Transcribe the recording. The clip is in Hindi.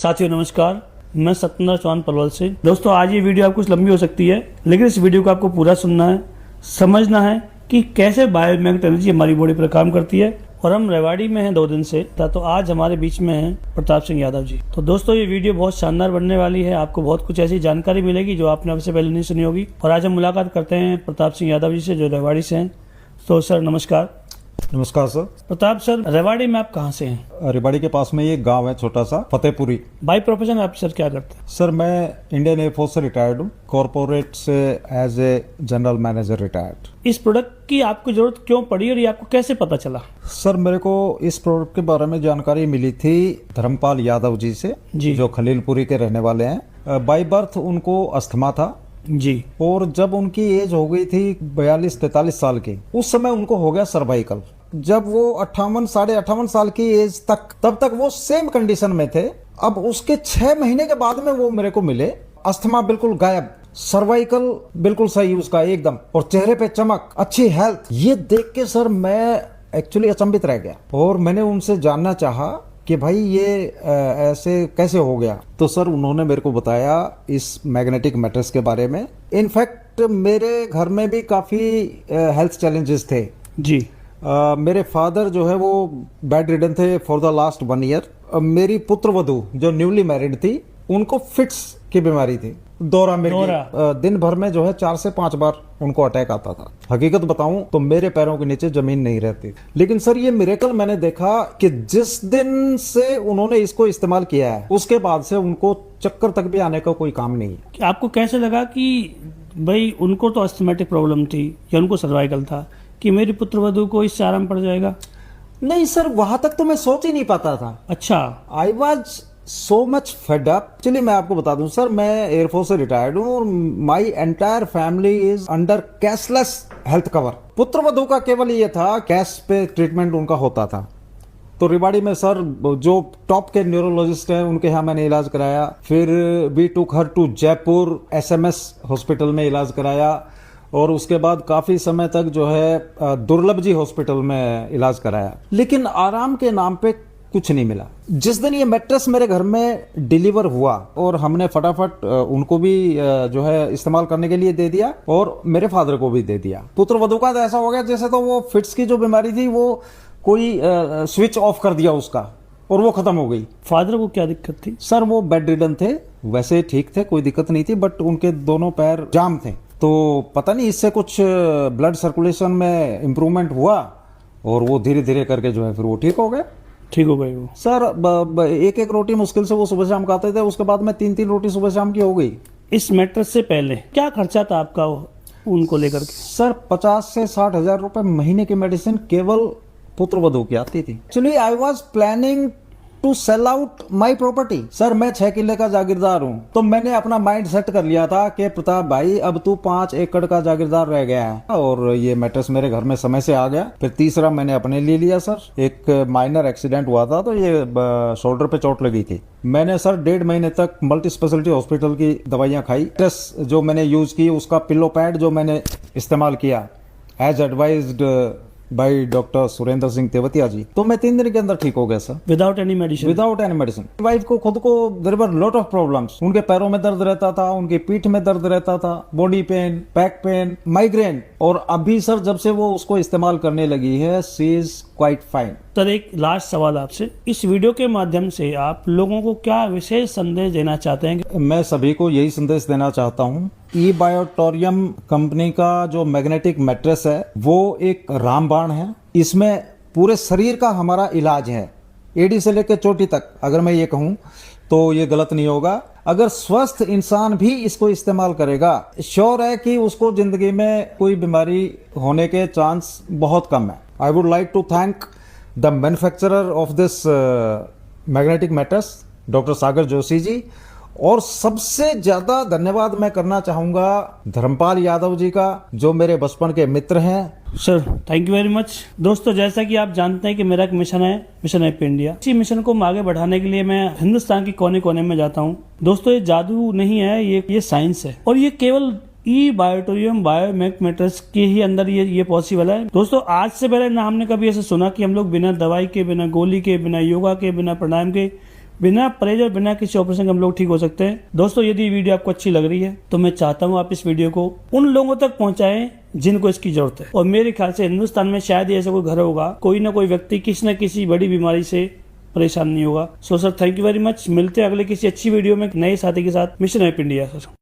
साथियों नमस्कार, मैं सत्येंद्र चौहान पलवल से। दोस्तों आज ये वीडियो आपको कुछ लंबी हो सकती है, लेकिन इस वीडियो को आपको पूरा सुनना है, समझना है कि कैसे बायोमैग्नेटिक एनर्जी हमारी बॉडी पर काम करती है। और हम रेवाड़ी में हैं 2 दिन से, तो आज हमारे बीच में हैं प्रताप सिंह यादव जी। तो दोस्तों ये वीडियो बहुत शानदार बनने वाली है, आपको बहुत कुछ ऐसी जानकारी मिलेगी जो आपने सबसे पहले नहीं सुनी होगी। और आज हम मुलाकात करते हैं प्रताप सिंह यादव जी से, जो रेवाड़ी से हैं। तो सर नमस्कार। नमस्कार सर। प्रताप सर, रेवाड़ी में आप कहाँ से हैं? रेवाड़ी के पास में ये गांव है छोटा सा, फतेहपुरी। बाय प्रोफेशन आप सर क्या करते हैं? सर मैं इंडियन एयरफोर्स से रिटायर्ड हूँ, कॉर्पोरेट से as a general manager retired. इस प्रोडक्ट की आपको जरूरत क्यों पड़ी और ये आपको कैसे पता चला? सर मेरे को इस प्रोडक्ट के बारे में जानकारी मिली थी धर्मपाल यादव जी से, जो खलीलपुरी के रहने वाले हैं। बाय बर्थ उनको अस्थमा था जी, और जब उनकी एज हो गई थी 42-43 साल की, उस समय उनको हो गया सर्वाइकल। जब वो 58 साढ़े 58 साल की एज तक, तब तक वो सेम कंडीशन में थे। अब उसके 6 महीने के बाद में वो मेरे को मिले, अस्थमा बिल्कुल गायब, सर्वाइकल बिल्कुल सही उसका एकदम, और चेहरे पे चमक, अच्छी हेल्थ। ये देख के सर मैं एक्चुअली अचंभित रह गया और मैंने उनसे जानना चाहा कि भाई ये ऐसे कैसे हो गया। तो सर उन्होंने मेरे को बताया इस मैग्नेटिक मैटर्स के बारे में। इनफैक्ट मेरे घर में भी काफी हेल्थ चैलेंजेस थे जी। मेरे फादर जो है वो बेड रिडन थे फॉर द लास्ट 1 ईयर। मेरी पुत्र वधू जो न्यूली मैरिड थी, उनको फिट्स की बीमारी थी, दौरा में दिन भर में जो है 4 से 5 बार उनको अटैक आता था। हकीकत बताऊं तो मेरे पैरों के नीचे जमीन नहीं रहती। लेकिन सर ये मिरेकल मैंने देखा कि जिस दिन से उन्होंने इसको इस्तेमाल किया है, उसके बाद से उनको चक्कर तक भी आने का कोई काम नहीं है। आपको कैसे लगा कि भाई उनको तो अस्थमेटिक प्रॉब्लम थी या उनको सर्वाइकल था, कि मेरी पुत्र वधू को इससे आराम पड़ जाएगा? नहीं सर, वहां तक तो मैं सोच ही नहीं पाता था। अच्छा। I was so much fed up. चलिए मैं आपको बता दूं सर, मैं एयरफोर्स से रिटायर्ड हूं और my entire family is under cashless health cover. पुत्र वधू का केवल ये था, कैश पे ट्रीटमेंट उनका होता था। तो रेवाड़ी में सर जो टॉप के न्यूरोलॉजिस्ट हैं उनके यहाँ मैंने इलाज कराया। फिर we took her to Jaipur SMS hospital में इलाज कराया, और उसके बाद काफी समय तक जो है दुर्लभ जी हॉस्पिटल में इलाज कराया। लेकिन आराम के नाम पे कुछ नहीं मिला। जिस दिन ये मैट्रेस मेरे घर में डिलीवर हुआ और हमने फटाफट उनको भी जो है इस्तेमाल करने के लिए दे दिया, और मेरे फादर को भी दे दिया। पुत्र वधू का ऐसा हो गया जैसे तो वो फिट्स की जो बीमारी थी वो कोई स्विच ऑफ कर दिया उसका, और वो खत्म हो गई। फादर को क्या दिक्कत थी? सर वो बेड रिडन थे, वैसे ठीक थे, कोई दिक्कत नहीं थी, बट उनके दोनों पैर जाम थे। तो पता नहीं इससे कुछ ब्लड सर्कुलेशन में इम्प्रूवमेंट हुआ, और वो धीरे धीरे करके जो है फिर वो ठीक हो गए। ठीक हो गई वो? सर एक रोटी मुश्किल से वो सुबह शाम खाते थे, उसके बाद में 3 रोटी सुबह शाम की हो गई। इस मैट्रेस से पहले क्या खर्चा था आपका उनको लेकर के? सर 50 से 60 हजार रुपए महीने की मेडिसिन केवल पुत्र वधू की आती थी। चलिए I was planning to sell out my property. Sir मैं 6 किले का जागीरदार हूँ, तो मैंने अपना माइंड सेट कर लिया था कि प्रताप भाई अब तू 5 एकड़ का जागीरदार रह गया है, और ये मैट्रेस मेरे घर में समय से आ गया। फिर तीसरा मैंने अपने लिए लिया सर। एक माइनर एक्सीडेंट हुआ था, तो ये शोल्डर पे चोट लगी थी। मैंने सर 1.5 महीने तक मल्टी स्पेशलिटी हॉस्पिटल की दवाइयां खाई। मैट्रेस जो मैंने यूज की, उसका पिलो पैड जो मैंने इस्तेमाल किया as advised by doctor Surendra Singh Tewatia ji, तो मैं 3 दिन के अंदर ठीक हो गया sir, without any medicine. Without any medicine. Wife को खुद को there were lot of problems. उनके पैरों में दर्द रहता था, उनकी पीठ में दर्द रहता था, body pain, back pain, migraine, और अभी सर जब से वो उसको इस्तेमाल करने लगी है, she is quite fine. Sir एक लास्ट सवाल आपसे, इस वीडियो के माध्यम से आप लोगों को क्या विशेष संदेश देना चाहते हैं? मैं सभी को यही संदेश देना चाहता हूँ, ई-बायोटोरियम कंपनी का जो मैग्नेटिक मैट्रेस है वो एक रामबाण है। इसमें पूरे शरीर का हमारा इलाज है, एडी से लेकर चोटी तक। अगर मैं ये कहूँ तो ये गलत नहीं होगा। अगर स्वस्थ इंसान भी इसको इस्तेमाल करेगा, श्योर है कि उसको जिंदगी में कोई बीमारी होने के चांस बहुत कम है। I would like to thank the manufacturer of this magnetic mattress, doctor Sagar Joshi ji, और सबसे ज्यादा धन्यवाद मैं करना चाहूंगा धर्मपाल यादव जी का, जो मेरे बचपन के मित्र हैं। Sir thank you very much. दोस्तों जैसा कि आप जानते हैं कि मेरा एक मिशन है, मिशन हैप इंडिया। इसी मिशन को आगे बढ़ाने के लिए मैं हिंदुस्तान के कोने कोने में जाता हूँ। दोस्तों ये जादू नहीं है, ये साइंस है, और ये केवल ई-बायोटोरियम बायोमैग्नेट्स के ही अंदर ये पॉसिबल है। दोस्तों आज से पहले ना हमने कभी ऐसे सुना कि हम लोग बिना दवाई के, बिना गोली के, बिना योगा के, बिना प्राणायाम के बिना परहेज और बिना किसी ऑपरेशन के हम लोग ठीक हो सकते हैं। दोस्तों यदि वीडियो आपको अच्छी लग रही है तो मैं चाहता हूँ आप इस वीडियो को उन लोगों तक पहुंचाएं जिनको इसकी जरूरत है। और मेरे ख्याल से हिंदुस्तान में शायद ऐसा कोई घर होगा, कोई ना कोई व्यक्ति किसी न किसी बड़ी बीमारी से परेशान नहीं होगा। So sir thank you very much. मिलते हैं अगले किसी अच्छी वीडियो में नए साथी के साथ। Mission help India sir.